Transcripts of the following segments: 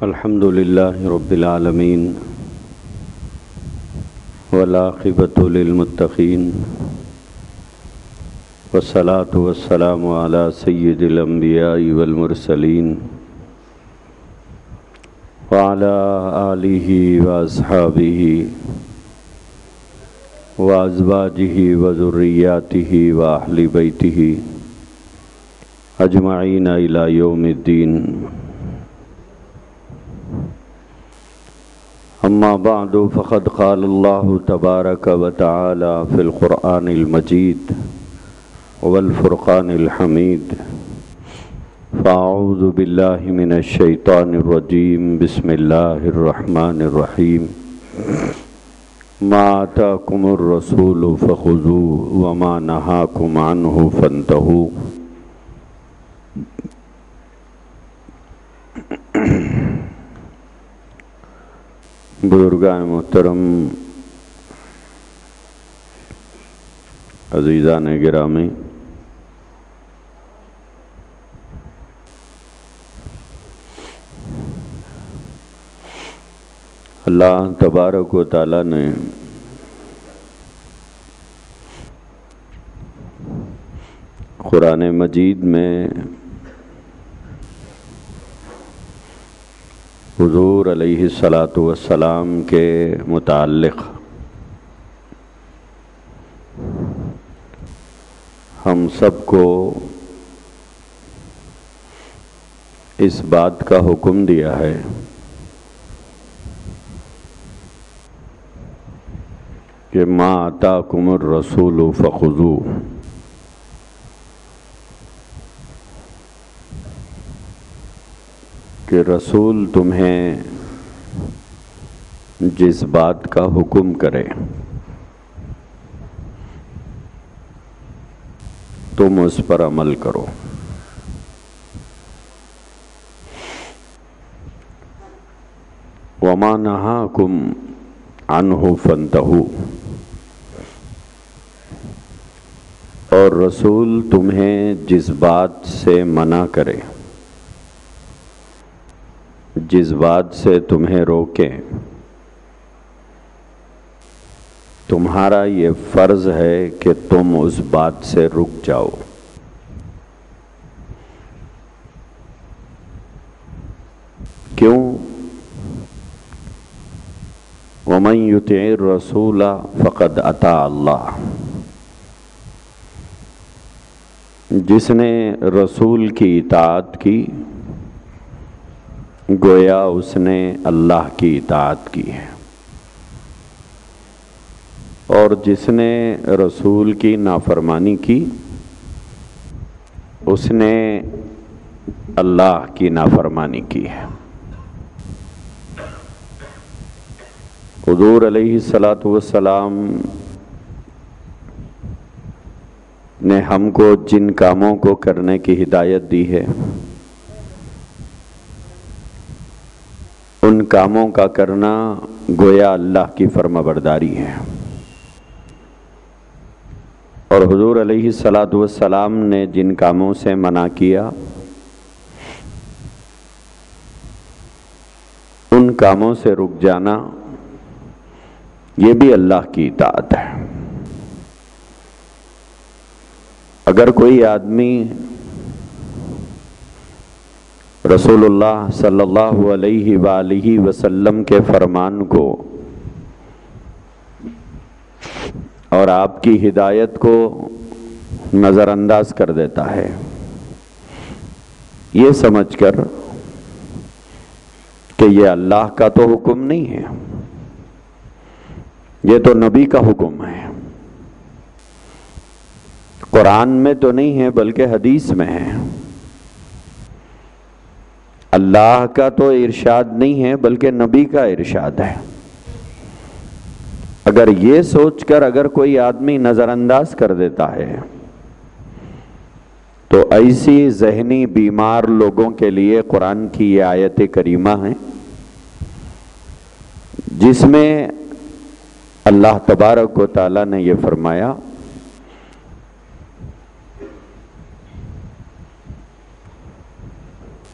الحمد لله رب العالمين والعاقبة للمتقين والصلاة والسلام على سيد الأنبياء والمرسلين وعلى آله وأصحابه وأزواجه وذرياته وأهل بيته أجمعين إلى يوم الدين. أما بعد فقد قال الله تبارك وتعالى في القرآن المجيد والفرقان الحميد: فأعوذ بالله من الشيطان الرجيم. بسم الله الرحمن الرحيم. ما آتاكم الرسول فخذوه وما نهاكم عنه فانتهوا. بزرگان محترم، عزیزان گرامی، اللہ تبارک و تعالی نے قرآن مجید میں حضور علیہ الصلاۃ والسلام کے متعلق ہم سب کو اس بات کا حکم دیا ہے کہ ما آتاکم الرسول فخذوہ، کہ رسول تمہیں جس بات کا حکم کرے تم اس پر عمل کرو. وَمَا نَهَاكُمْ عَنْهُ فَانْتَهُوا، اور رسول تمہیں جس بات سے منع کرے، جس بات سے تمہیں روکے، تمہارا یہ فرض ہے کہ تم اس بات سے رک جاؤ. کیوں؟ وَمَن يُطِعِ الرَّسُولَ فَقَدْ أَطَاعَ اللَّهَ، جس نے رسول کی اطاعت کی گویا اس نے اللہ کی اطاعت کی ہے، اور جس نے رسول کی نافرمانی کی اس نے اللہ کی نافرمانی کی ہے. حضور علیہ الصلاۃ والسلام نے ہم کو جن کاموں کو کرنے کی ہدایت دی ہے ان کاموں کا کرنا گویا اللہ کی فرما برداری ہے، اور حضور علیہ الصلاۃ والسلام نے جن کاموں سے منع کیا ان کاموں سے رک جانا یہ بھی اللہ کی اطاعت ہے. اگر کوئی آدمی رسول اللہ صلی اللہ علیہ وآلہ وسلم کے فرمان کو اور آپ کی ہدایت کو نظر انداز کر دیتا ہے یہ سمجھ کر کہ یہ اللہ کا تو حکم نہیں ہے، یہ تو نبی کا حکم ہے، قرآن میں تو نہیں ہے بلکہ حدیث میں ہے، اللہ کا تو ارشاد نہیں ہے بلکہ نبی کا ارشاد ہے. اگر یہ سوچ کر اگر کوئی آدمی نظر انداز کر دیتا ہے تو ایسی ذہنی بیمار لوگوں کے لیے قرآن کی یہ آیت کریمہ ہے جس میں اللہ تبارک و تعالی نے یہ فرمایا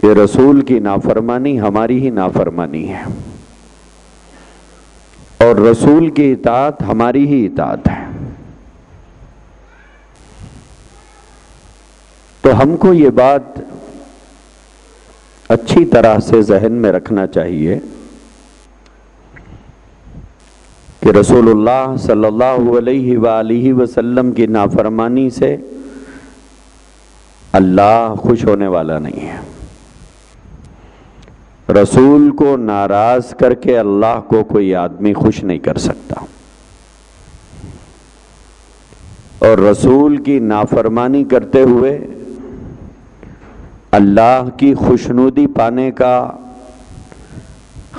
کہ کہ رسول کی نافرمانی ہماری ہی نافرمانی ہے اور رسول کی اطاعت ہماری ہی اطاعت ہے۔ تو ہم کو یہ بات اچھی طرح سے ذہن میں رکھنا چاہیے کہ رسول اللہ صلی اللہ علیہ وآلہ وسلم کی نافرمانی سے اللہ خوش ہونے والا نہیں ہے۔ رسول کو ناراض کر کے اللہ کو کوئی آدمی خوش نہیں کر سکتا، اور رسول کی نافرمانی کرتے ہوئے اللہ کی خوشنودی پانے کا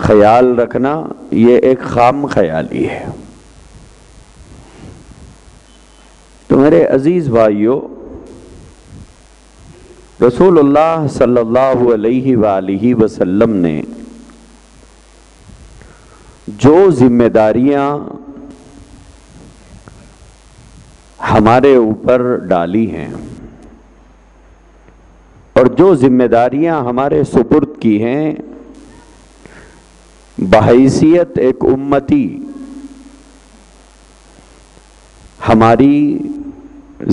خیال رکھنا یہ ایک خام خیالی ہے۔ تو میرے عزیز بھائیو، رسول اللہ صلی اللہ علیہ وآلہ وسلم نے جو ذمہ داریاں ہمارے اوپر ڈالی ہیں اور جو ذمہ داریاں ہمارے سپرد کی ہیں، بحیثیت ایک امتی ہماری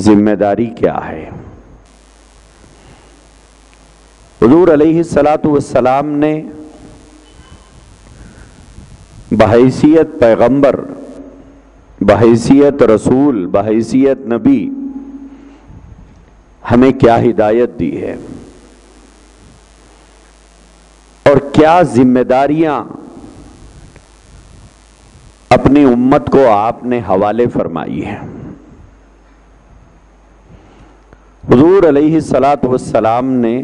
ذمہ داری کیا ہے؟ حضور علیہ السلام نے بحیثیت پیغمبر، بحیثیت رسول، بحیثیت نبی ہمیں کیا ہدایت دی ہے اور کیا ذمہ داریاں اپنی امت کو آپ نے حوالے فرمائی ہیں۔ حضور علیہ السلام نے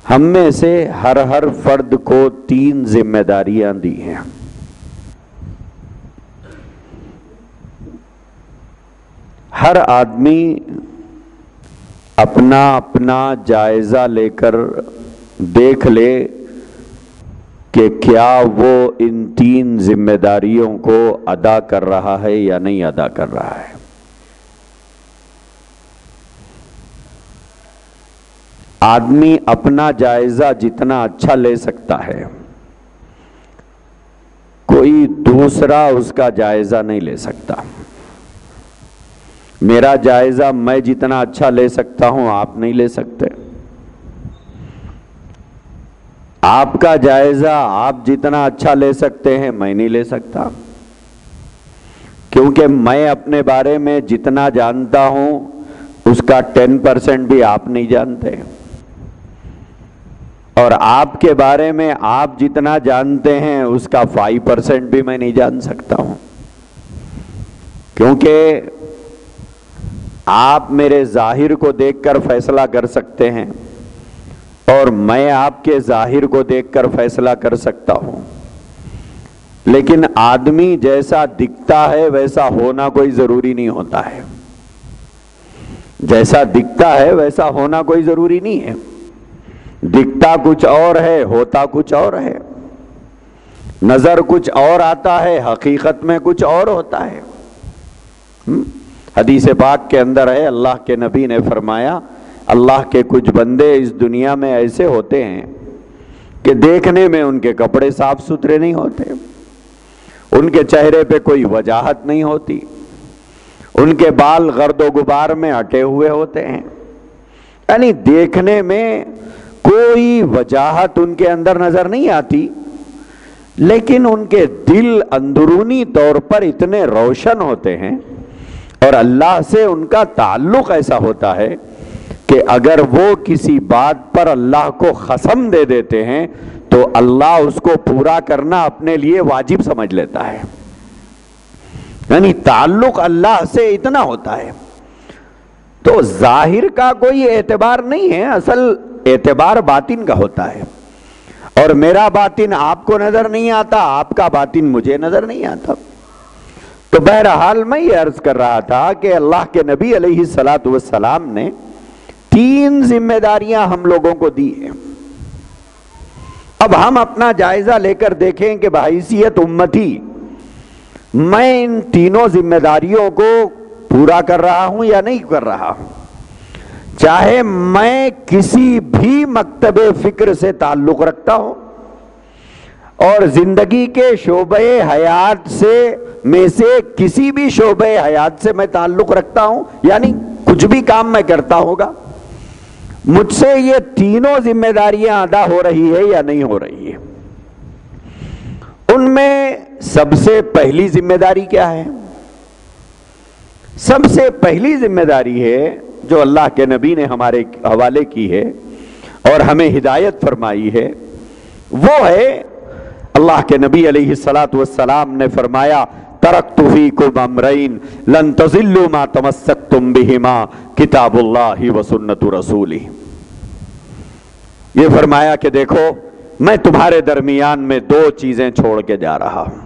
ہم میں سے ہر فرد کو 3 ذمہ داریاں دی ہیں۔ ہر آدمی اپنا جائزہ لے کر دیکھ لے کہ کیا وہ ان 3 ذمہ داریوں کو ادا کر رہا ہے یا نہیں ادا کر رہا ہے۔ آدمی اپنا جائزہ جتنا اچھا لے سکتا ہے، کوئی دوسرا اس کا جائزہ نہیں لے سکتا۔ میرا جائزہ میں جتنا اچھا لے سکتا ہوں آپ نہیں لے سکتے، آپ کا جائزہ آپ جتنا اچھا لے سکتے ہیں میں نہیں لے سکتا، کیونکہ میں اپنے بارے میں جتنا جانتا ہوں اس کا 10% بھی آپ نہیں جانتے، اور آپ کے بارے میں آپ جتنا جانتے ہیں اس کا 5% بھی میں نہیں جان سکتا ہوں، کیونکہ آپ میرے ظاہر کو دیکھ کر فیصلہ کر سکتے ہیں اور میں آپ کے ظاہر کو دیکھ کر فیصلہ کر سکتا ہوں، لیکن آدمی جیسا دکھتا ہے ویسا ہونا کوئی ضروری نہیں ہوتا ہے۔ جیسا دکھتا ہے ویسا ہونا کوئی ضروری نہیں ہے، دکھتا کچھ اور ہے ہوتا کچھ اور ہے، نظر کچھ اور آتا ہے حقیقت میں کچھ اور ہوتا ہے۔ حدیث پاک کے اندر ہے، اللہ کے نبی نے فرمایا اللہ کے کچھ بندے اس دنیا میں ایسے ہوتے ہیں کہ دیکھنے میں ان کے کپڑے صاف ستھرے نہیں ہوتے، ان کے چہرے پہ کوئی وجاہت نہیں ہوتی، ان کے بال گرد و غبار میں اٹے ہوئے ہوتے ہیں، یعنی دیکھنے میں کوئی وجاہت ان کے اندر نظر نہیں آتی، لیکن ان کے دل اندرونی طور پر اتنے روشن ہوتے ہیں اور اللہ سے ان کا تعلق ایسا ہوتا ہے کہ اگر وہ کسی بات پر اللہ کو قسم دے دیتے ہیں تو اللہ اس کو پورا کرنا اپنے لیے واجب سمجھ لیتا ہے، یعنی تعلق اللہ سے اتنا ہوتا ہے۔ تو ظاہر کا کوئی اعتبار نہیں ہے، اصل اعتبار باطن کا ہوتا ہے، اور میرا باطن آپ کو نظر نہیں آتا، آپ کا باطن مجھے نظر نہیں آتا۔ تو بہرحال میں یہ عرض کر رہا تھا کہ اللہ کے نبی علیہ السلام نے 3 ذمہ داریاں ہم لوگوں کو دی ہیں۔ اب ہم اپنا جائزہ لے کر دیکھیں کہ بحیثیت امتی میں ان 3 ذمہ داریوں کو پورا کر رہا ہوں یا نہیں کر رہا ہوں۔ چاہے میں کسی بھی مکتب فکر سے تعلق رکھتا ہوں اور زندگی کے شعبہ حیات میں سے کسی بھی شعبہ حیات سے میں تعلق رکھتا ہوں، یعنی کچھ بھی کام میں کرتا ہوگا، مجھ سے یہ تینوں ذمہ داریاں ادا ہو رہی ہے یا نہیں ہو رہی ہے۔ ان میں سب سے پہلی ذمہ داری کیا ہے؟ سب سے پہلی ذمہ داری ہے جو اللہ کے نبی نے ہمارے حوالے کی ہے اور ہمیں ہدایت فرمائی ہے، وہ ہے اللہ کے نبی علیہ السلام نے فرمایا ترکت فیکم امرین لن تضلوا ما تمسکتم بہما کتاب اللہ و سنت رسولہ۔ یہ فرمایا کہ دیکھو میں تمہارے درمیان میں دو چیزیں چھوڑ کے جا رہا ہوں،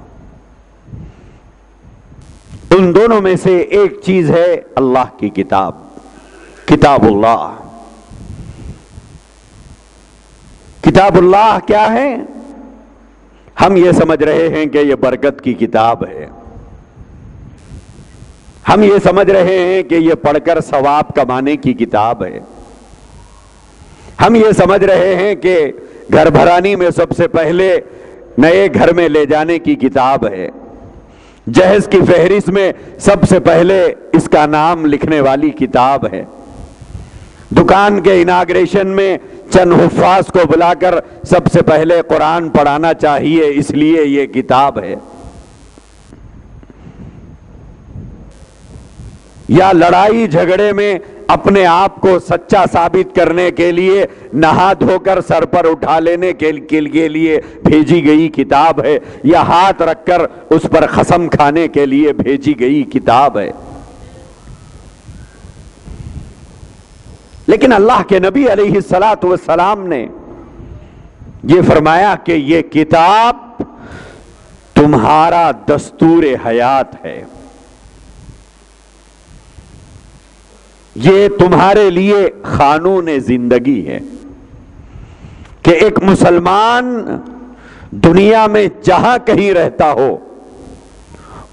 ان دونوں میں سے ایک چیز ہے اللہ کی کتاب، کتاب اللہ۔ کتاب اللہ کیا ہے؟ ہم یہ سمجھ رہے ہیں کہ یہ برکت کی کتاب ہے، ہم یہ سمجھ رہے ہیں کہ یہ پڑھ کر ثواب کمانے کی کتاب ہے، ہم یہ سمجھ رہے ہیں کہ گھر بھرانی میں سب سے پہلے نئے گھر میں لے جانے کی کتاب ہے، جہیز کی فہرست میں سب سے پہلے اس کا نام لکھنے والی کتاب ہے، دکان کے اناگریشن میں چند حفاظ کو بلا کر سب سے پہلے قرآن پڑھانا چاہیے اس لیے یہ کتاب ہے، یا لڑائی جھگڑے میں اپنے آپ کو سچا ثابت کرنے کے لیے نہا دھو کر سر پر اٹھا لینے کے لیے بھیجی گئی کتاب ہے، یا ہاتھ رکھ کر اس پر قسم کھانے کے لیے بھیجی گئی کتاب ہے۔ لیکن اللہ کے نبی علیہ السلام نے یہ فرمایا کہ یہ کتاب تمہارا دستور حیات ہے، یہ تمہارے لیے قانون زندگی ہے کہ ایک مسلمان دنیا میں جہاں کہیں رہتا ہو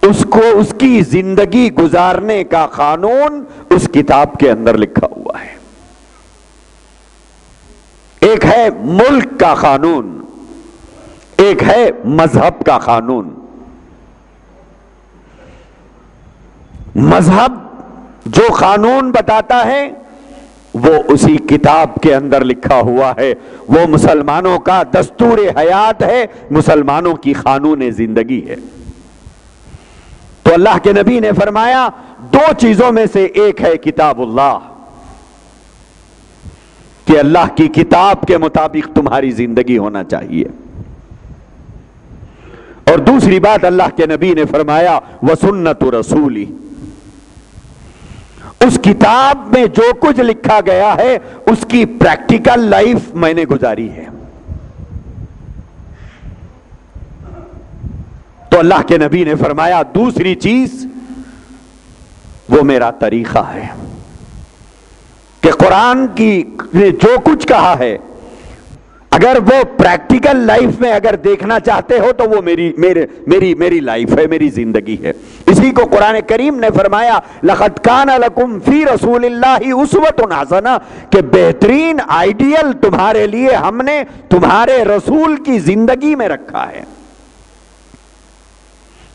اس کو اس کی زندگی گزارنے کا قانون اس کتاب کے اندر لکھا ہوا ہے۔ ایک ہے ملک کا قانون، ایک ہے مذہب کا قانون۔ مذہب جو قانون بتاتا ہے وہ اسی کتاب کے اندر لکھا ہوا ہے، وہ مسلمانوں کا دستور حیات ہے، مسلمانوں کی قانون زندگی ہے۔ تو اللہ کے نبی نے فرمایا دو چیزوں میں سے ایک ہے کتاب اللہ، کہ اللہ کی کتاب کے مطابق تمہاری زندگی ہونا چاہیے، اور دوسری بات اللہ کے نبی نے فرمایا وسنت رسولی، اس کتاب میں جو کچھ لکھا گیا ہے اس کی پریکٹیکل لائف میں نے گزاری ہے۔ تو اللہ کے نبی نے فرمایا دوسری چیز وہ میرا طریقہ ہے، کہ قرآن کی نے جو کچھ کہا ہے اگر وہ پریکٹیکل لائف میں اگر دیکھنا چاہتے ہو تو وہ میری لائف ہے، میری زندگی ہے۔ اسی کو قرآن کریم نے فرمایا لَقَدْ كَانَ لَكُمْ فِي رَسُولِ اللَّهِ أُسْوَةٌ حَسَنَةٌ، کہ بہترین آئیڈیل تمہارے لیے ہم نے تمہارے رسول کی زندگی میں رکھا ہے۔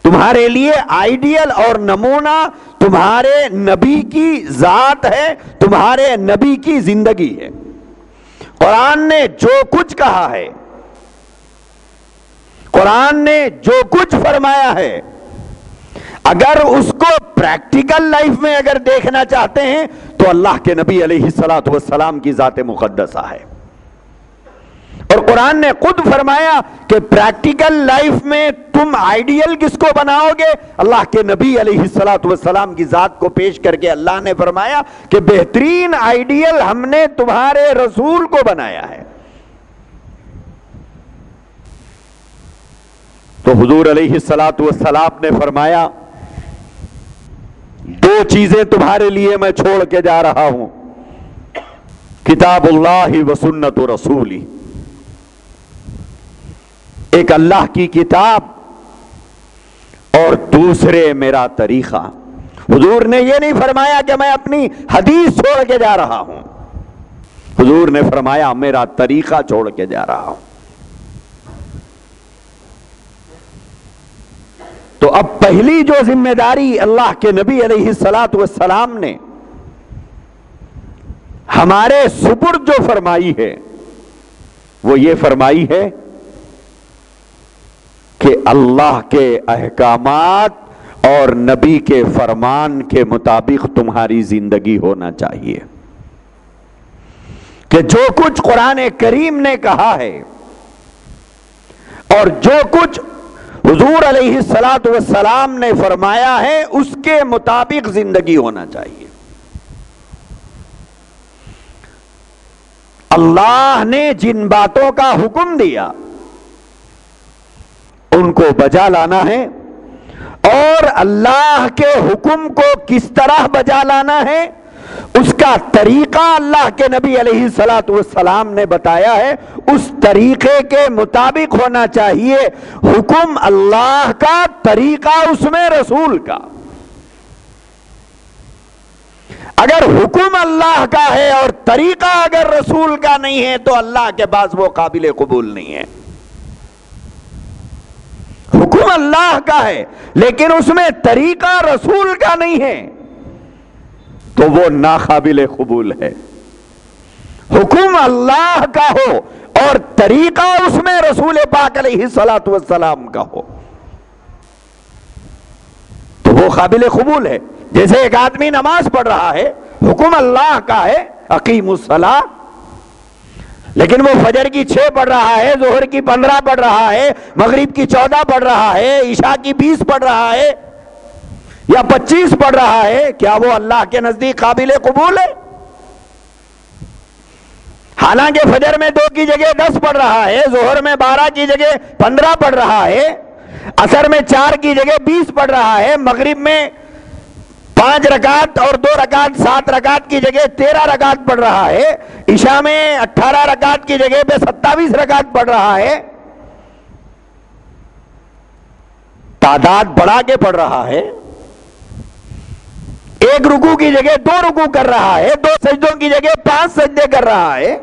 تمہارے لیے آئیڈیل اور نمونہ تمہارے نبی کی ذات ہے، تمہارے نبی کی زندگی ہے۔ قرآن نے جو کچھ کہا ہے، قرآن نے جو کچھ فرمایا ہے، اگر اس کو پریکٹیکل لائف میں اگر دیکھنا چاہتے ہیں تو اللہ کے نبی علیہ السلام کی ذات مقدسہ ہے۔ اور قرآن نے خود فرمایا کہ پریکٹیکل لائف میں تم آئیڈیل کس کو بناؤ گے؟ اللہ کے نبی علیہ السلام کی ذات کو پیش کر کے اللہ نے فرمایا کہ بہترین آئیڈیل ہم نے تمہارے رسول کو بنایا ہے۔ تو حضور علیہ السلام نے فرمایا دو چیزیں تمہارے لیے میں چھوڑ کے جا رہا ہوں، کتاب اللہ و سنت رسولی، ایک اللہ کی کتاب اور دوسرے میرا طریقہ۔ حضور نے یہ نہیں فرمایا کہ میں اپنی حدیث چھوڑ کے جا رہا ہوں، حضور نے فرمایا میرا طریقہ چھوڑ کے جا رہا ہوں۔ تو اب پہلی جو ذمہ داری اللہ کے نبی علیہ الصلوۃ والسلام نے ہمارے سپرد جو فرمائی ہے وہ یہ فرمائی ہے کہ اللہ کے احکامات اور نبی کے فرمان کے مطابق تمہاری زندگی ہونا چاہیے، کہ جو کچھ قرآن کریم نے کہا ہے اور جو کچھ حضور علیہ الصلوۃ والسلام نے فرمایا ہے اس کے مطابق زندگی ہونا چاہیے۔ اللہ نے جن باتوں کا حکم دیا ان کو بجا لانا ہے، اور اللہ کے حکم کو کس طرح بجا لانا ہے اس کا طریقہ اللہ کے نبی علیہ الصلوۃ والسلام نے بتایا ہے، اس طریقے کے مطابق ہونا چاہیے۔ حکم اللہ کا، طریقہ اس میں رسول کا۔ اگر حکم اللہ کا ہے اور طریقہ اگر رسول کا نہیں ہے تو اللہ کے پاس وہ قابل قبول نہیں ہے۔ حکم اللہ کا ہے لیکن اس میں طریقہ رسول کا نہیں ہے تو وہ ناقابل قبول ہے۔ حکم اللہ کا ہو اور طریقہ اس میں رسول پاک علیہ الصلوۃ والسلام کا ہو تو وہ قابل قبول ہے۔ جیسے ایک آدمی نماز پڑھ رہا ہے، حکم اللہ کا ہے اقیموا الصلاۃ، لیکن وہ فجر کی 6 پڑھ رہا ہے، ظہر کی 15 پڑھ رہا ہے، مغرب کی 14 پڑھ رہا ہے، عشاء کی 20 پڑھ رہا ہے یا 25 پڑھ رہا ہے، کیا وہ اللہ کے نزدیک قابل قبول ہے؟ حالانکہ فجر میں 2 کی جگہ 10 پڑھ رہا ہے، ظہر میں 12 کی جگہ 15 پڑھ رہا ہے، عصر میں 4 کی جگہ 20 پڑھ رہا ہے، مغرب میں 5 رکعت اور 2 رکعت 7 رکعت کی جگہ 13 رکعت پڑھ رہا ہے، عشاء میں 18 رکعت کی جگہ پہ 27 رکعت پڑھ رہا ہے، تعداد بڑھا کے پڑھ رہا ہے، ایک رکوع کی جگہ 2 رکوع کر رہا ہے، 2 سجدوں کی جگہ 5 سجدے کر رہا ہے۔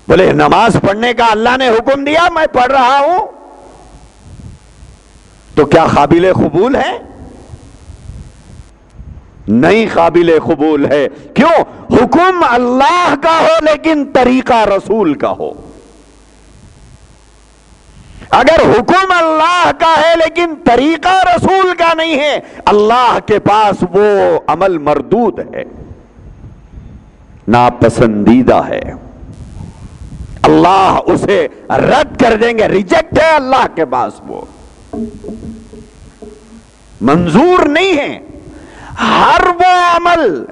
بولے نماز پڑھنے کا اللہ نے حکم دیا، میں پڑھ رہا ہوں، تو کیا قابل قبول ہے؟ نہیں قابل قبول ہے۔ کیوں؟ حکم اللہ کا ہو لیکن طریقہ رسول کا ہو۔ اگر حکم اللہ کا ہے لیکن طریقہ رسول کا نہیں ہے، اللہ کے پاس وہ عمل مردود ہے، ناپسندیدہ ہے، اللہ اسے رد کر دیں گے، ریجیکٹ ہے اللہ کے پاس، وہ منظور نہیں ہے۔ ہر وہ عمل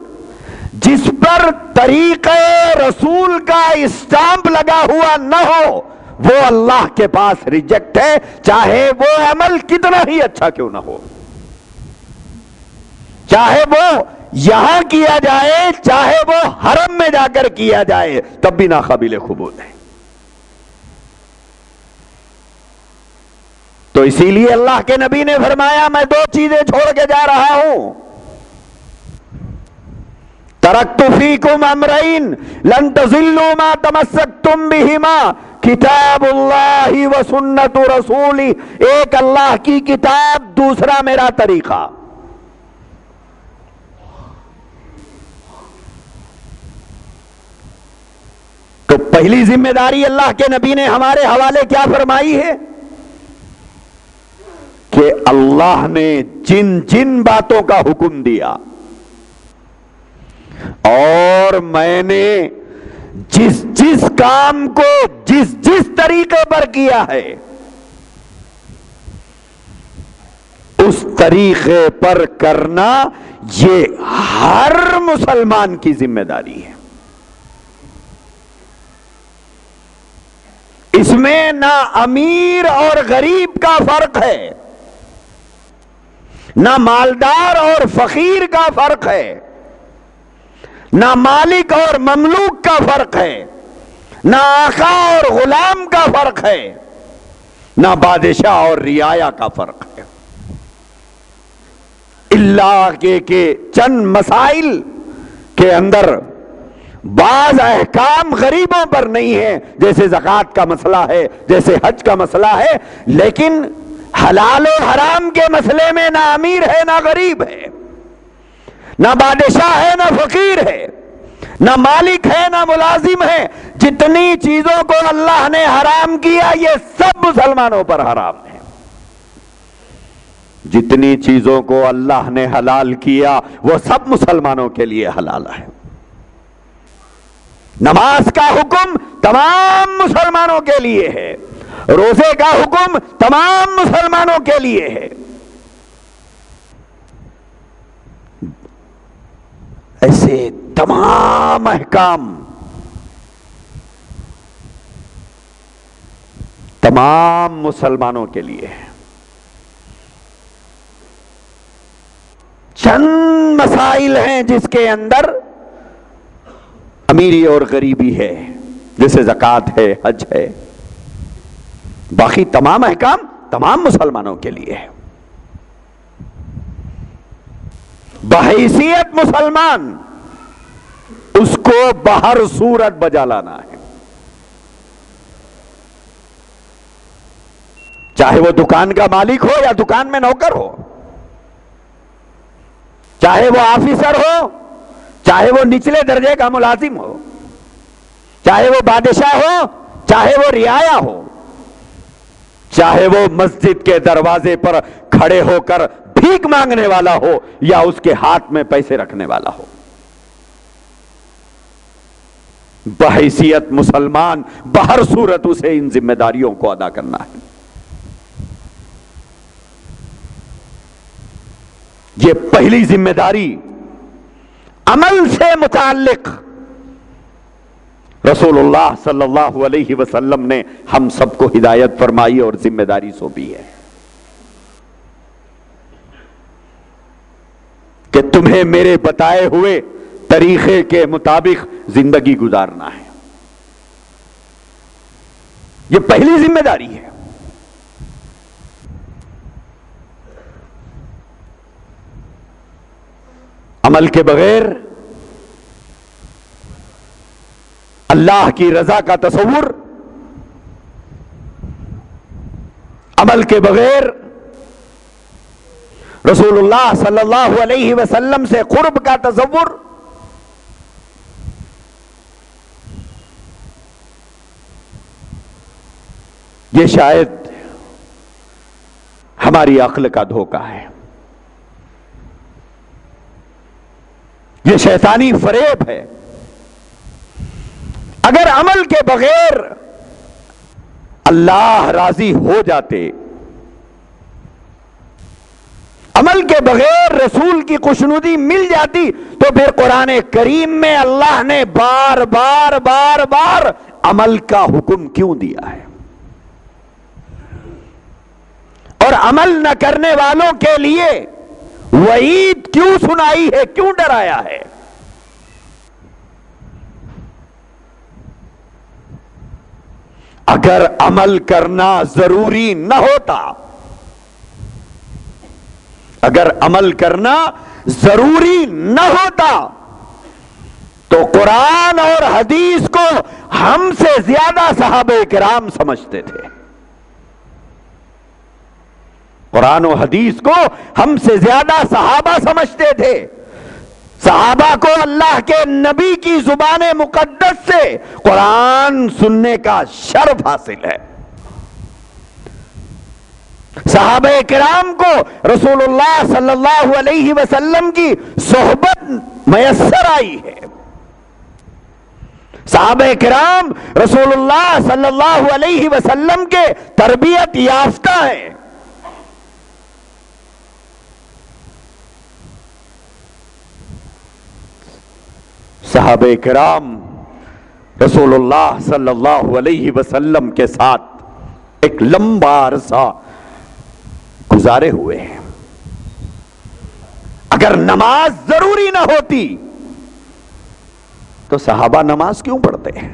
جس پر طریقہ رسول کا اسٹامپ لگا ہوا نہ ہو وہ اللہ کے پاس ریجیکٹ ہے، چاہے وہ عمل کتنا ہی اچھا کیوں نہ ہو، چاہے وہ یہاں کیا جائے چاہے وہ حرم میں جا کر کیا جائے، تب بھی ناقابل قبول ہے۔ تو اسی لیے اللہ کے نبی نے فرمایا میں 2 چیزیں چھوڑ کے جا رہا ہوں، ترکت فیکم امرین لن تضلوا ما تمسکتم بہما، کتاب اللہ و سنت رسولی، ایک اللہ کی کتاب، دوسرا میرا طریقہ۔ تو پہلی ذمہ داری اللہ کے نبی نے ہمارے حوالے کیا فرمائی ہے کہ اللہ نے جن جن باتوں کا حکم دیا اور میں نے جس جس کام کو جس جس طریقے پر کیا ہے اس طریقے پر کرنا یہ ہر مسلمان کی ذمہ داری ہے۔ اس میں نہ امیر اور غریب کا فرق ہے، نہ مالدار اور فقیر کا فرق ہے، نہ مالک اور مملوک کا فرق ہے، نہ آقا اور غلام کا فرق ہے، نہ بادشاہ اور رعایا کا فرق ہے۔ اللہ کے چند مسائل کے اندر بعض احکام غریبوں پر نہیں ہے، جیسے زکوٰۃ کا مسئلہ ہے، جیسے حج کا مسئلہ ہے، لیکن حلال و حرام کے مسئلے میں نہ امیر ہے نہ غریب ہے، نہ بادشاہ ہے نہ فقیر ہے، نہ مالک ہے نہ ملازم ہے۔ جتنی چیزوں کو اللہ نے حرام کیا یہ سب مسلمانوں پر حرام ہے، جتنی چیزوں کو اللہ نے حلال کیا وہ سب مسلمانوں کے لیے حلال ہے۔ نماز کا حکم تمام مسلمانوں کے لیے ہے، روزے کا حکم تمام مسلمانوں کے لیے ہے۔ ایسے تمام احکام تمام مسلمانوں کے لیے ہے۔ چند مسائل ہیں جس کے اندر امیری اور غریبی ہے، جیسے زکوٰۃ ہے، حج ہے، باقی تمام احکام تمام مسلمانوں کے لیے ہے۔ بحیثیت مسلمان اس کو بہر صورت بجا لانا ہے، چاہے وہ دکان کا مالک ہو یا دکان میں نوکر ہو، چاہے وہ آفیسر ہو، چاہے وہ نچلے درجے کا ملازم ہو، چاہے وہ بادشاہ ہو، چاہے وہ رعایا ہو، چاہے وہ مسجد کے دروازے پر کھڑے ہو کر بھیک مانگنے والا ہو یا اس کے ہاتھ میں پیسے رکھنے والا ہو، بحیثیت مسلمان بہر صورت اسے ان ذمہ داریوں کو ادا کرنا ہے۔ یہ پہلی ذمہ داری عمل سے متعلق رسول اللہ صلی اللہ علیہ وسلم نے ہم سب کو ہدایت فرمائی اور ذمہ داری سونپی ہے کہ تمہیں میرے بتائے ہوئے طریقے کے مطابق زندگی گزارنا ہے۔ یہ پہلی ذمہ داری ہے۔ عمل کے بغیر اللہ کی رضا کا تصور، عمل کے بغیر رسول اللہ صلی اللہ علیہ وسلم سے قرب کا تصور، یہ شاید ہماری عقل کا دھوکہ ہے، یہ شیطانی فریب ہے۔ اگر عمل کے بغیر اللہ راضی ہو جاتے، عمل کے بغیر رسول کی خوشنودی مل جاتی، تو پھر قرآن کریم میں اللہ نے بار بار بار بار عمل کا حکم کیوں دیا ہے، اور عمل نہ کرنے والوں کے لیے وعید کیوں سنائی ہے، کیوں ڈرایا ہے؟ اگر عمل کرنا ضروری نہ ہوتا، اگر عمل کرنا ضروری نہ ہوتا تو قرآن اور حدیث کو ہم سے زیادہ صحابہ کرام سمجھتے تھے، قرآن و حدیث کو ہم سے زیادہ صحابہ سمجھتے تھے۔ صحابہ کو اللہ کے نبی کی زبان مقدس سے قرآن سننے کا شرف حاصل ہے۔ صحابہ کرام کو رسول اللہ صلی اللہ علیہ وسلم کی صحبت میسر آئی ہے۔ صحابہ کرام رسول اللہ صلی اللہ علیہ وسلم کے تربیت یافتہ ہیں۔ صحابہ کرام رسول اللہ صلی اللہ علیہ وسلم کے ساتھ ایک لمبا عرصہ گزارے ہوئے ہیں۔ اگر نماز ضروری نہ ہوتی تو صحابہ نماز کیوں پڑھتے ہیں؟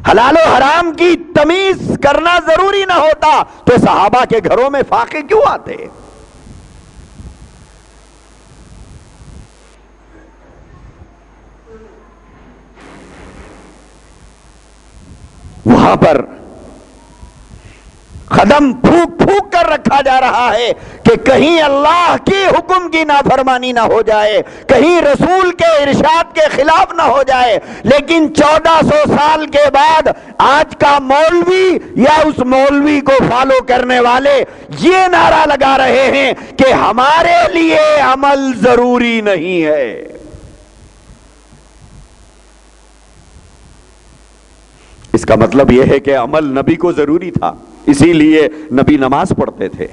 حلال و حرام کی تمیز کرنا ضروری نہ ہوتا تو صحابہ کے گھروں میں فاقے کیوں آتے؟ وہاں پر قدم پھونک پھونک کر رکھا جا رہا ہے کہ کہیں اللہ کی حکم کی نافرمانی نہ ہو جائے، کہیں رسول کے ارشاد کے خلاف نہ ہو جائے. لیکن 1400 سال کے بعد آج کا مولوی یا اس مولوی کو فالو کرنے والے یہ نعرہ لگا رہے ہیں کہ ہمارے لیے عمل ضروری نہیں ہے. اس کا مطلب یہ ہے کہ عمل نبی کو ضروری تھا، اسی لیے نبی نماز پڑھتے تھے.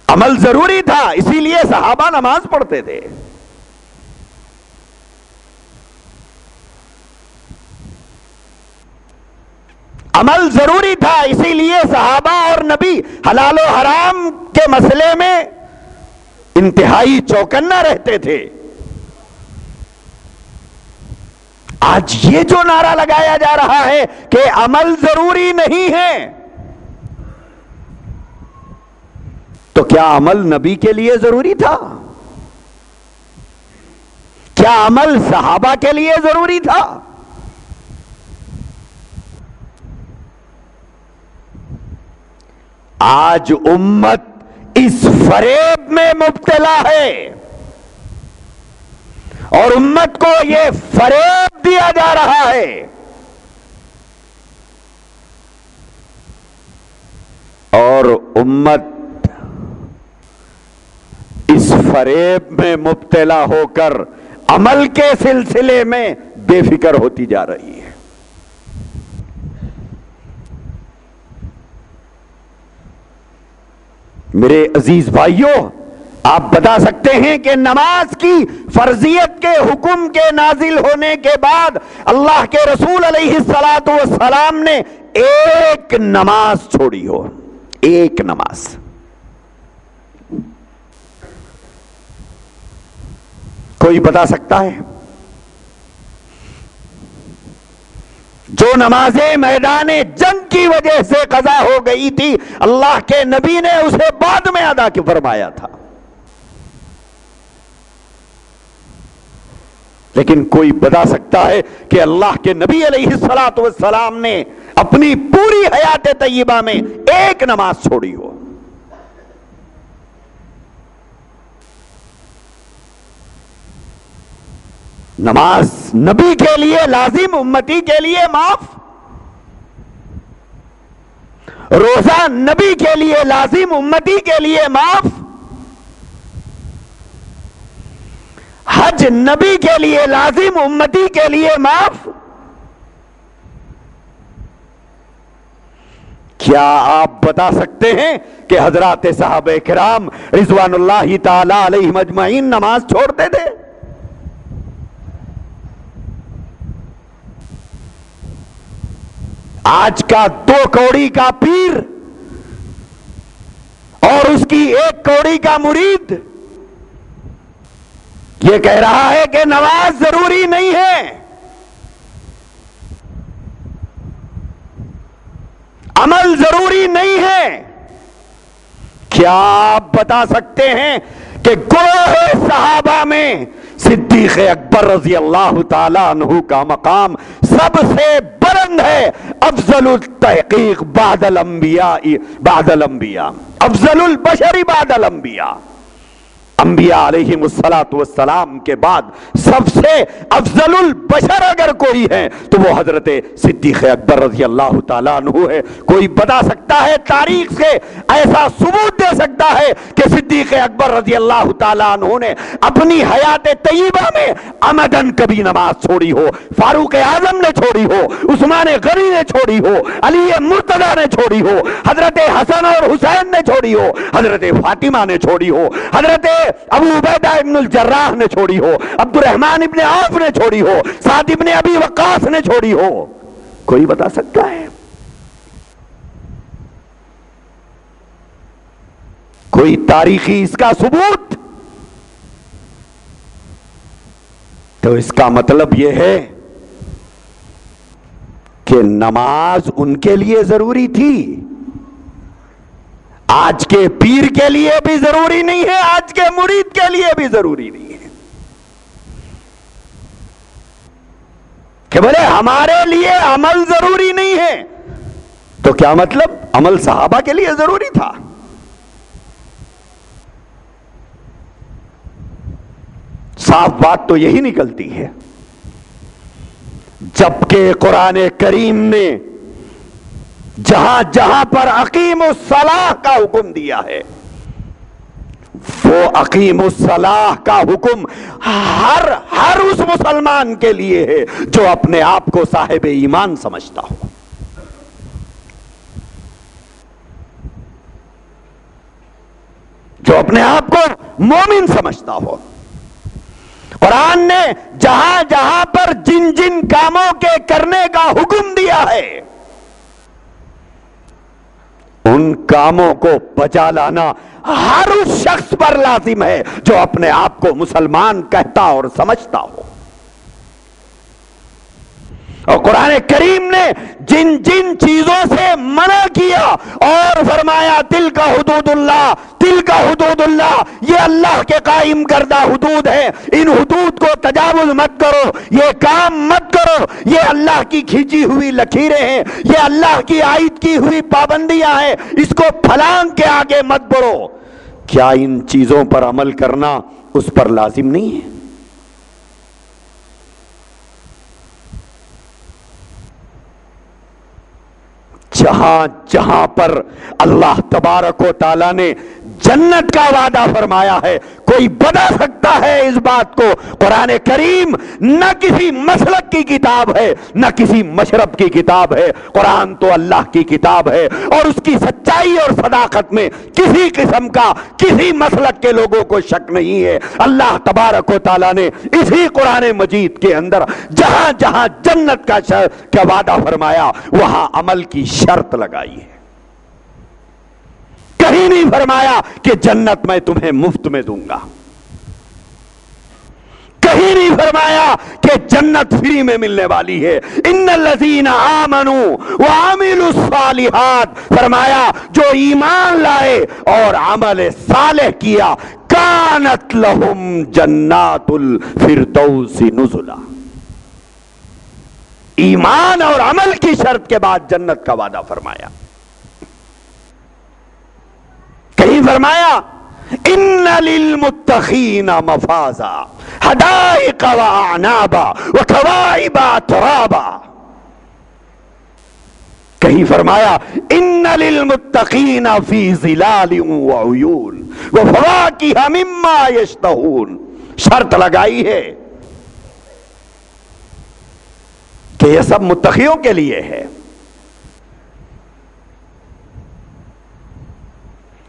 عمل ضروری تھا، اسی لیے صحابہ نماز پڑھتے تھے. عمل ضروری تھا، اسی لیے صحابہ اور نبی حلال و حرام کے مسئلے میں انتہائی چوکنا رہتے تھے. آج یہ جو نعرہ لگایا جا رہا ہے کہ عمل ضروری نہیں ہے، تو کیا عمل نبی کے لیے ضروری تھا؟ کیا عمل صحابہ کے لیے ضروری تھا؟ آج امت اس فریب میں مبتلا ہے اور امت کو یہ فریب دیا جا رہا ہے اور امت اس فریب میں مبتلا ہو کر عمل کے سلسلے میں بے فکر ہوتی جا رہی ہے. میرے عزیز بھائیوں، آپ بتا سکتے ہیں کہ نماز کی فرضیت کے حکم کے نازل ہونے کے بعد اللہ کے رسول علیہ الصلاۃ والسلام نے ایک نماز چھوڑی ہو؟ ایک نماز. کوئی بتا سکتا ہے؟ جو نمازیں میدان جنگ کی وجہ سے قضا ہو گئی تھی، اللہ کے نبی نے اسے بعد میں ادا کیوں فرمایا تھا؟ لیکن کوئی بتا سکتا ہے کہ اللہ کے نبی علیہ الصلاۃ والسلام نے اپنی پوری حیات طیبہ میں ایک نماز چھوڑی ہو؟ نماز نبی کے لیے لازم، امتی کے لیے معاف. روزہ نبی کے لیے لازم، امتی کے لیے معاف. حج نبی کے لیے لازم، امتی کے لیے معاف. کیا آپ بتا سکتے ہیں کہ حضرات صحابہ کرام رضوان اللہ تعالی علیہم اجمعین نماز چھوڑتے تھے؟ آج کا 2 کوڑی کا پیر اور اس کی 1 کوڑی کا مرید یہ کہہ رہا ہے کہ نماز ضروری نہیں ہے. عمل ضروری نہیں ہے. کیا آپ بتا سکتے ہیں کہ گروہ صحابہ میں صدیق اکبر رضی اللہ تعالی عنہ کا مقام سب سے بلند ہے؟ افضل التحقیق بعد الانبیاء، افضل البشر بعد الانبیاء. انبیاء علیہم الصلاۃ والسلام کے بعد سب سے افضل البشر اگر کوئی ہے تو وہ حضرت صدیق اکبر رضی اللہ تعالیٰ عنہ ہے. کوئی بتا سکتا ہے، تاریخ سے ایسا ثبوت دے سکتا ہے کہ صدیق اکبر رضی اللہ تعالیٰ عنہ نے اپنی حیات طیبہ میں عمدن کبھی نماز چھوڑی ہو؟ فاروق اعظم نے چھوڑی ہو، عثمان غنی نے چھوڑی ہو، علی مرتضیٰ نے چھوڑی ہو، حضرت حسن اور حسین نے چھوڑی ہو، حضرت فاطمہ نے چھوڑی ہو، حضرت ابو عبیدہ ابن الجراح نے چھوڑی ہو، عبد الرحمن ابن عوف نے چھوڑی ہو، سعد ابن ابی وقاص نے چھوڑی ہو؟ کوئی بتا سکتا ہے؟ کوئی تاریخی اس کا ثبوت؟ تو اس کا مطلب یہ ہے کہ نماز ان کے لیے ضروری تھی. آج کے پیر کے لیے بھی ضروری نہیں ہے، آج کے مرید کے لیے بھی ضروری نہیں ہے. کہ بولے ہمارے لیے عمل ضروری نہیں ہے، تو کیا مطلب؟ عمل صحابہ کے لیے ضروری تھا۔ صاف بات تو یہی نکلتی ہے، جبکہ قرآن کریم نے جہاں جہاں پر اقیم الصلاح کا حکم دیا ہے، وہ اقیم الصلاح کا حکم ہر اس مسلمان کے لیے ہے جو اپنے آپ کو صاحب ایمان سمجھتا ہو، جو اپنے آپ کو مومن سمجھتا ہو۔ قرآن نے جہاں جہاں پر جن جن کاموں کے کرنے کا حکم دیا ہے، ان کاموں کو بجا لانا ہر اس شخص پر لازم ہے جو اپنے آپ کو مسلمان کہتا اور سمجھتا ہو۔ اور قرآن کریم نے جن جن چیزوں سے منع کیا اور فرمایا تلک حدود اللہ، تلک حدود اللہ، یہ اللہ کے قائم کردہ حدود ہے، ان حدود کو تجاوز مت کرو، یہ کام مت کرو، یہ اللہ کی کھینچی ہوئی لکیریں ہیں، یہ اللہ کی عائد کی ہوئی پابندیاں ہیں، اس کو پھلانگ کے آگے مت بڑھو۔ کیا ان چیزوں پر عمل کرنا اس پر لازم نہیں ہے؟ جہاں جہاں پر اللہ تبارک و تعالیٰ نے جنت کا وعدہ فرمایا ہے، کوئی بتا سکتا ہے اس بات کو؟ قرآن کریم نہ کسی مسلک کی کتاب ہے، نہ کسی مشرب کی کتاب ہے، قرآن تو اللہ کی کتاب ہے، اور اس کی سچائی اور صداقت میں کسی قسم کا کسی مسلک کے لوگوں کو شک نہیں ہے۔ اللہ تبارک و تعالیٰ نے اسی قرآن مجید کے اندر جہاں جہاں جنت کا وعدہ فرمایا، وہاں عمل کی شرط لگائی ہے۔ کہیں نہیں فرمایا کہ جنت میں تمہیں مفت میں دوں گا، کہیں نہیں فرمایا کہ جنت فری میں ملنے والی ہے۔ ان الذین آمنوا وعملوا الصالحات، فرمایا جو ایمان لائے اور عمل صالح کیا، کانت لہم جنات الفردوس نزلا۔ ایمان اور عمل کی شرط کے بعد جنت کا وعدہ فرمایا۔ کہیں فرمایا ان للمتقین مفازا حدائق واعنابا وکواعب اترابا، کہیں فرمایا ان للمتقین فی ظلال وعیون وفواکہ مما یشتہون۔ شرط لگائی ہے کہ یہ سب متقیوں کے لیے ہے،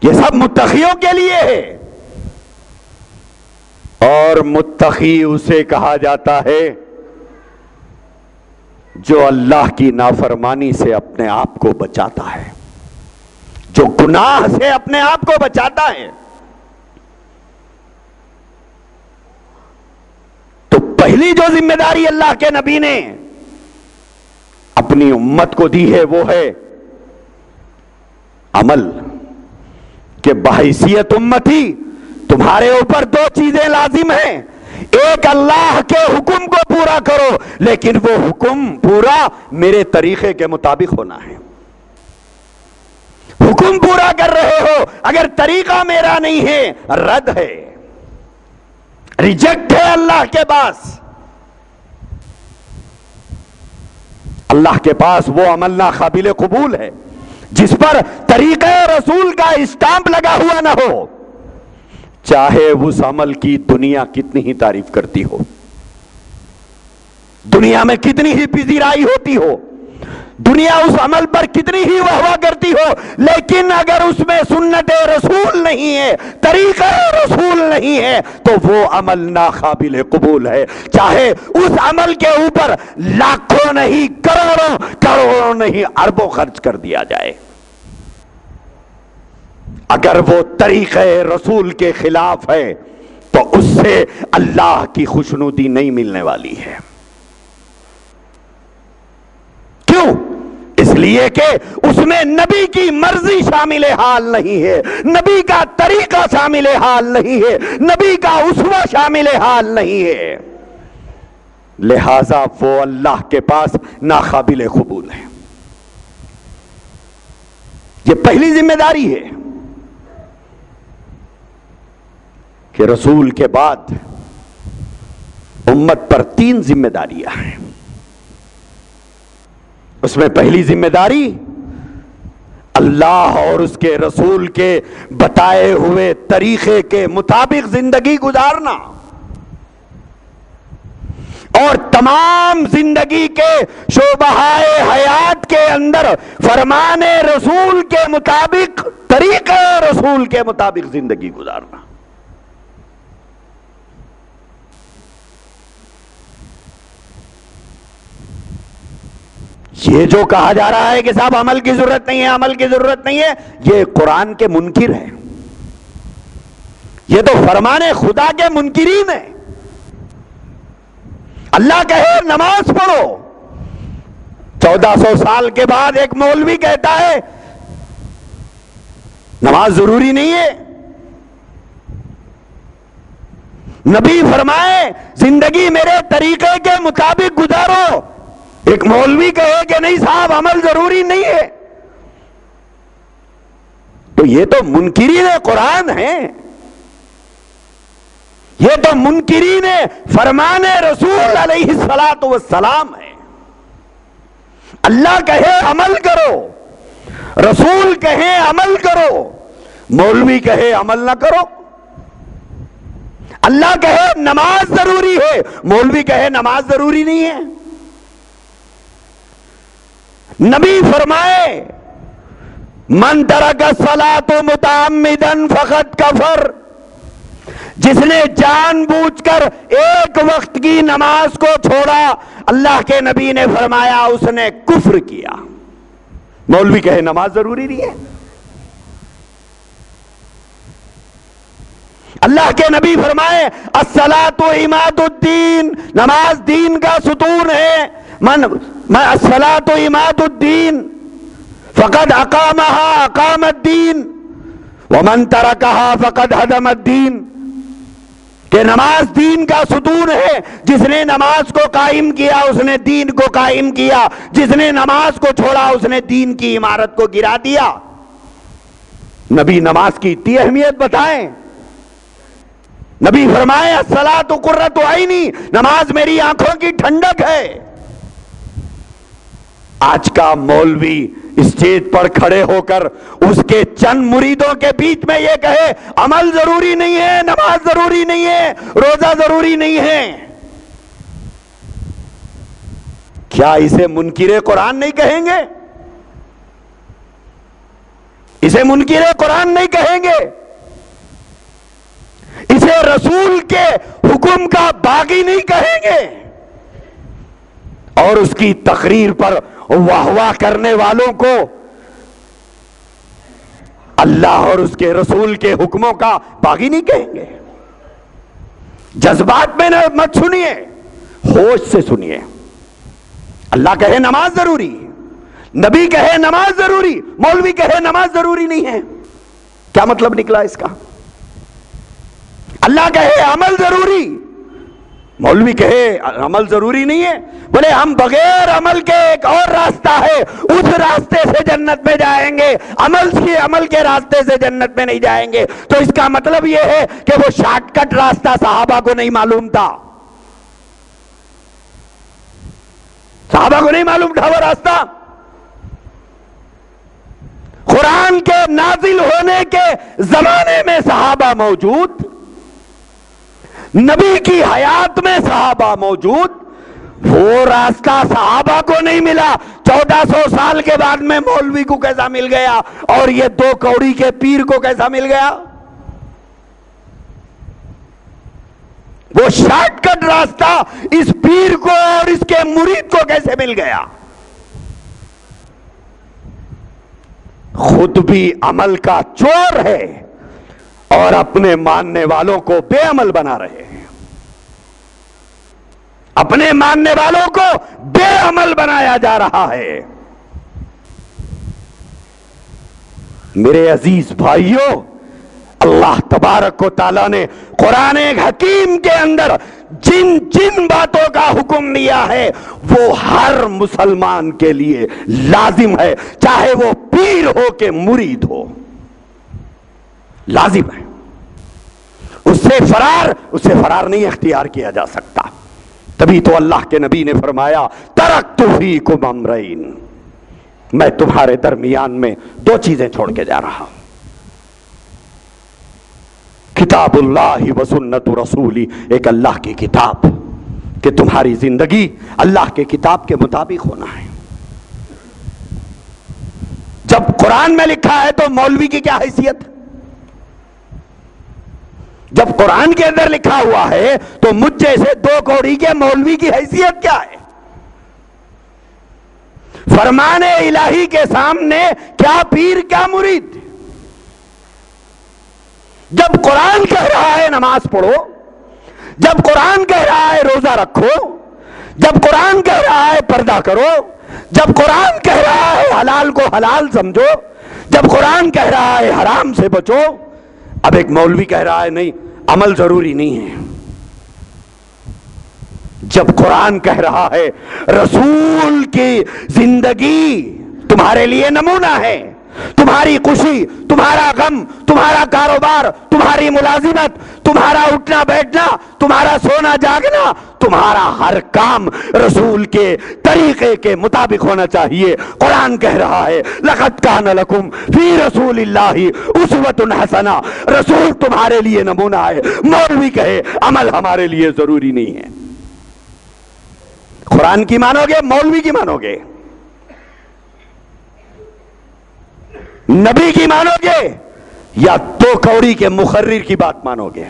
یہ سب متقیوں کے لیے ہے۔ اور متقی اسے کہا جاتا ہے جو اللہ کی نافرمانی سے اپنے آپ کو بچاتا ہے، جو گناہ سے اپنے آپ کو بچاتا ہے۔ تو پہلی جو ذمہ داری اللہ کے نبی نے اپنی امت کو دی ہے وہ ہے عمل، کہ بحیثیت امتی تمہارے اوپر دو چیزیں لازم ہیں۔ ایک، اللہ کے حکم کو پورا کرو، لیکن وہ حکم پورا میرے طریقے کے مطابق ہونا ہے۔ حکم پورا کر رہے ہو، اگر طریقہ میرا نہیں ہے، رد ہے، ریجیکٹ ہے اللہ کے پاس۔ اللہ کے پاس وہ عمل ناقابل قبول ہے جس پر طریقہ رسول کا اسٹامپ لگا ہوا نہ ہو، چاہے اس عمل کی دنیا کتنی ہی تعریف کرتی ہو، دنیا میں کتنی ہی پذیرائی ہوتی ہو، دنیا اس عمل پر کتنی ہی واہ کرتی ہو، لیکن اگر اس میں سنت رسول نہیں ہے، طریقہ رسول نہیں ہے، تو وہ عمل ناقابل قبول ہے، چاہے اس عمل کے اوپر لاکھوں نہیں کروڑوں نہیں اربوں خرچ کر دیا جائے۔ اگر وہ طریقہ رسول کے خلاف ہے تو اس سے اللہ کی خوشنودی نہیں ملنے والی ہے۔ کیوں؟ اس لیے کہ اس میں نبی کی مرضی شامل حال نہیں ہے، نبی کا طریقہ شامل حال نہیں ہے، نبی کا اسوہ شامل حال نہیں ہے۔ لہذا وہ اللہ کے پاس ناقابل قبول ہے. یہ پہلی ذمہ داری ہے کہ رسول کے بعد امت پر 3 ذمہ داریاں ہیں. اس میں پہلی ذمہ داری اللہ اور اس کے رسول کے بتائے ہوئے طریقے کے مطابق زندگی گزارنا، اور تمام زندگی کے شعبۂ حیات کے اندر فرمان رسول کے مطابق، طریقہ رسول کے مطابق زندگی گزارنا. یہ جو کہا جا رہا ہے کہ صاحب عمل کی ضرورت نہیں ہے، عمل کی ضرورت نہیں ہے، یہ قرآن کے منکر ہیں، یہ تو فرمان خدا کے منکرین ہیں. اللہ کہے نماز پڑھو، 1400 سال کے بعد ایک مولوی کہتا ہے نماز ضروری نہیں ہے. نبی فرمائے زندگی میرے طریقے کے مطابق گزارو، ایک مولوی کہے کہ نہیں صاحب عمل ضروری نہیں ہے. تو یہ تو منکرین قرآن ہیں، یہ تو منکرین فرمان رسول علیہ السلام ہے. اللہ کہے عمل کرو، رسول کہے عمل کرو، مولوی کہے عمل نہ کرو. اللہ کہے نماز ضروری ہے، مولوی کہے نماز ضروری نہیں ہے. نبی فرمائے من ترک الصلاۃ متعمدا فقد کفر، جس نے جان بوجھ کر ایک وقت کی نماز کو چھوڑا، اللہ کے نبی نے فرمایا اس نے کفر کیا. مولوی کہے نماز ضروری نہیں ہے. اللہ کے نبی فرمائے الصلاۃ عماد الدین، نماز دین کا ستون ہے. الصلاۃ عماد الدین فقد اقامها اقام الدین ومن ترکها فقد هدم الدین، کہ نماز دین کا ستون ہے، جس نے نماز کو قائم کیا اس نے دین کو قائم کیا، جس نے نماز کو چھوڑا اس نے دین کی عمارت کو گرا دیا. نبی نماز کی اتنی اہمیت بتائیں. نبی فرمائے الصلاۃ قرۃ عینی، نماز میری آنکھوں کی ٹھنڈک ہے. آج کا مولوی اسٹیج پر کھڑے ہو کر اس کے چند مریدوں کے بیچ میں یہ کہے عمل ضروری نہیں ہے، نماز ضروری نہیں ہے، روزہ ضروری نہیں ہے، کیا اسے منکر قرآن نہیں کہیں گے؟ اسے منکر قرآن نہیں کہیں گے؟ اسے رسول کے حکم کا باغی نہیں کہیں گے؟ اور اس کی تقریر پر واہ واہ کرنے والوں کو اللہ اور اس کے رسول کے حکموں کا باغی نہیں کہیں گے؟ جذبات میں مت سنیے، ہوش سے سنیے. اللہ کہے نماز ضروری، نبی کہے نماز ضروری، مولوی کہے نماز ضروری نہیں ہے. کیا مطلب نکلا اس کا؟ اللہ کہے عمل ضروری، مولوی کہے عمل ضروری نہیں ہے. بولے ہم بغیر عمل کے ایک اور راستہ ہے، اس راستے سے جنت میں جائیں گے، عمل کے راستے سے جنت میں نہیں جائیں گے. تو اس کا مطلب یہ ہے کہ وہ شارٹ کٹ راستہ صحابہ کو نہیں معلوم تھا، صحابہ کو نہیں معلوم تھا وہ راستہ. قرآن کے نازل ہونے کے زمانے میں صحابہ موجود، نبی کی حیات میں صحابہ موجود، وہ راستہ صحابہ کو نہیں ملا. 1400 سال کے بعد میں مولوی کو کیسا مل گیا اور یہ 2 کوڑی کے پیر کو کیسا مل گیا؟ وہ شارٹ کٹ راستہ اس پیر کو اور اس کے مرید کو کیسے مل گیا؟ خود بھی عمل کا چور ہے اور اپنے ماننے والوں کو بے عمل بنا رہے ہیں، اپنے ماننے والوں کو بے عمل بنایا جا رہا ہے. میرے عزیز بھائیوں، اللہ تبارک و تعالیٰ نے قرآن حکیم کے اندر جن جن باتوں کا حکم دیا ہے وہ ہر مسلمان کے لیے لازم ہے، چاہے وہ پیر ہو کہ مرید ہو، لازم ہے۔ اس سے فرار نہیں اختیار کیا جا سکتا۔ تبھی تو اللہ کے نبی نے فرمایا ترکت فیکم امرین، میں تمہارے درمیان میں دو چیزیں چھوڑ کے جا رہا ہوں، کتاب اللہ و سنت رسولی، ایک اللہ کی کتاب کہ تمہاری زندگی اللہ کے کتاب کے مطابق ہونا ہے۔ جب قرآن میں لکھا ہے تو مولوی کی کیا حیثیت؟ جب قرآن کے اندر لکھا ہوا ہے تو مجھ جیسے دو کوڑی کے مولوی کی حیثیت کیا ہے؟ فرمان الہی کے سامنے کیا پیر کیا مرید؟ جب قرآن کہہ رہا ہے نماز پڑھو، جب قرآن کہہ رہا ہے روزہ رکھو، جب قرآن کہہ رہا ہے پردہ کرو، جب قرآن کہہ رہا ہے حلال کو حلال سمجھو، جب قرآن کہہ رہا ہے حرام سے بچو، اب ایک مولوی کہہ رہا ہے نہیں عمل ضروری نہیں ہے۔ جب قرآن کہہ رہا ہے رسول کی زندگی تمہارے لیے نمونہ ہے، تمہاری خوشی، تمہارا غم، تمہارا کاروبار، تمہاری ملازمت، تمہارا اٹھنا بیٹھنا، تمہارا سونا جاگنا، تمہارا ہر کام رسول کے طریقے کے مطابق ہونا چاہیے۔ قرآن کہہ رہا ہے لقد کان لکم فی رسول اللہ اسوۃ حسنہ، رسول تمہارے لیے نمونہ ہے۔ مولوی کہے عمل ہمارے لیے ضروری نہیں ہے۔ قرآن کی مانو گے مولوی کی مانو گے؟ نبی کی مانو گے یا دو کوڑی کے مقرر کی بات مانو گے؟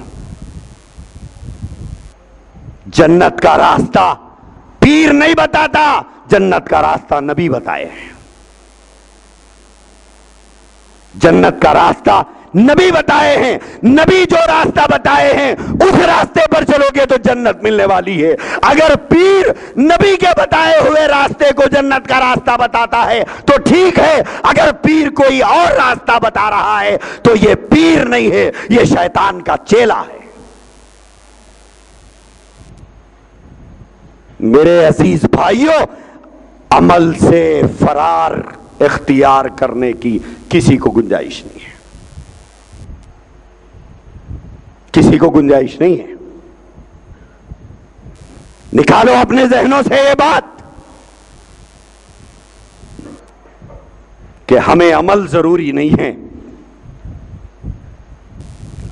جنت کا راستہ پیر نہیں بتاتا، جنت کا راستہ نبی بتائے ہیں۔ جنت کا راستہ نبی بتائے ہیں، نبی جو راستہ بتائے ہیں اس راستے پر چلو گے تو جنت ملنے والی ہے۔ اگر پیر نبی کے بتائے ہوئے راستے کو جنت کا راستہ بتاتا ہے تو ٹھیک ہے، اگر پیر کوئی اور راستہ بتا رہا ہے تو یہ پیر نہیں ہے، یہ شیطان کا چیلا ہے۔ میرے عزیز بھائیوں، عمل سے فرار اختیار کرنے کی کسی کو گنجائش نہیں ہے، کسی کو گنجائش نہیں ہے۔ نکالو اپنے ذہنوں سے یہ بات کہ ہمیں عمل ضروری نہیں ہے۔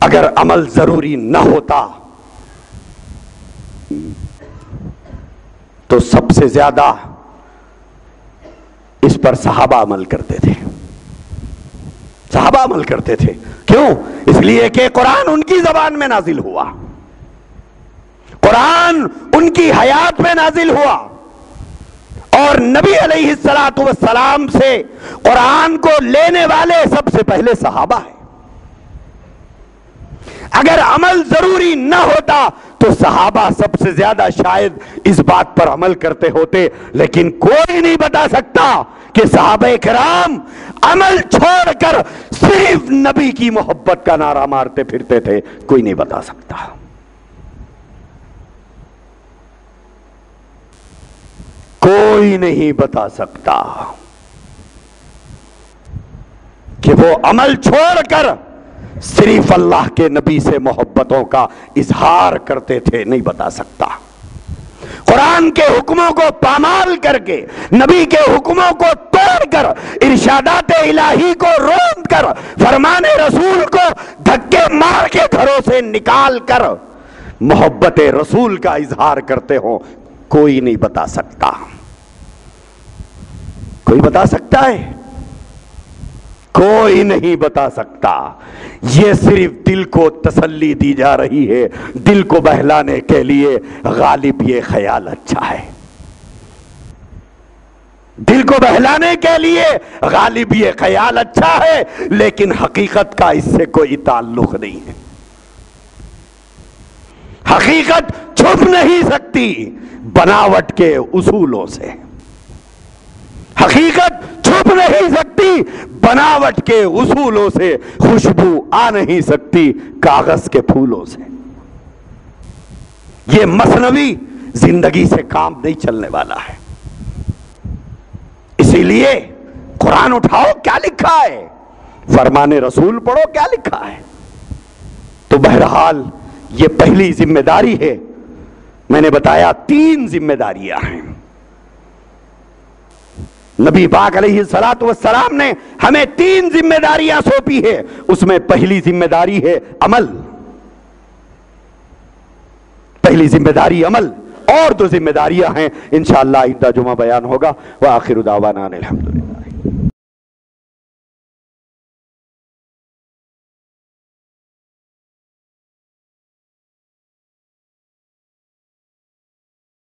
اگر عمل ضروری نہ ہوتا تو سب سے زیادہ اس پر صحابہ عمل کرتے تھے، صحابہ عمل کرتے تھے۔ کیوں؟ اس لیے کہ قرآن ان کی زبان میں نازل ہوا، قرآن ان کی حیات میں نازل ہوا، اور نبی علیہ السلام سے قرآن کو لینے والے سب سے پہلے صحابہ ہیں۔ اگر عمل ضروری نہ ہوتا تو صحابہ سب سے زیادہ شاید اس بات پر عمل کرتے ہوتے، لیکن کوئی نہیں بتا سکتا کہ صحابہ کرام عمل چھوڑ کر صرف نبی کی محبت کا نعرہ مارتے پھرتے تھے، کوئی نہیں بتا سکتا۔ کوئی نہیں بتا سکتا کہ وہ عمل چھوڑ کر صرف اللہ کے نبی سے محبتوں کا اظہار کرتے تھے، نہیں بتا سکتا۔ قرآن کے حکموں کو پامال کر کے، نبی کے حکموں کو توڑ کر، ارشادات الہی کو روند کر، فرمان رسول کو دھکے مار کے گھروں سے نکال کر محبت رسول کا اظہار کرتے ہو، کوئی نہیں بتا سکتا۔ کوئی بتا سکتا ہے؟ کوئی نہیں بتا سکتا۔ یہ صرف دل کو تسلی دی جا رہی ہے، دل کو بہلانے کے لیے غالب یہ خیال اچھا ہے، دل کو بہلانے کے لیے غالب یہ خیال اچھا ہے، لیکن حقیقت کا اس سے کوئی تعلق نہیں ہے۔ حقیقت چھپ نہیں سکتی بناوٹ کے اصولوں سے، حقیقت چھپ نہیں سکتی بناوٹ کے اصولوں سے، خوشبو آ نہیں سکتی کاغذ کے پھولوں سے۔ یہ مثنوی زندگی سے کام نہیں چلنے والا ہے. اسی لیے قرآن اٹھاؤ، کیا لکھا ہے، فرمان رسول پڑھو، کیا لکھا ہے. تو بہرحال یہ پہلی ذمہ داری ہے. میں نے بتایا 3 ذمہ داریاں ہیں. نبی پاک علیہ الصلوۃ والسلام نے ہمیں 3 ذمہ داریاں سونپی ہے. اس میں پہلی ذمہ داری ہے عمل. پہلی ذمہ داری عمل، اور 2 ذمہ داریاں ہیں انشاءاللہ آئندہ جمعہ بیان ہوگا. وآخر دعوانا الحمدللہ.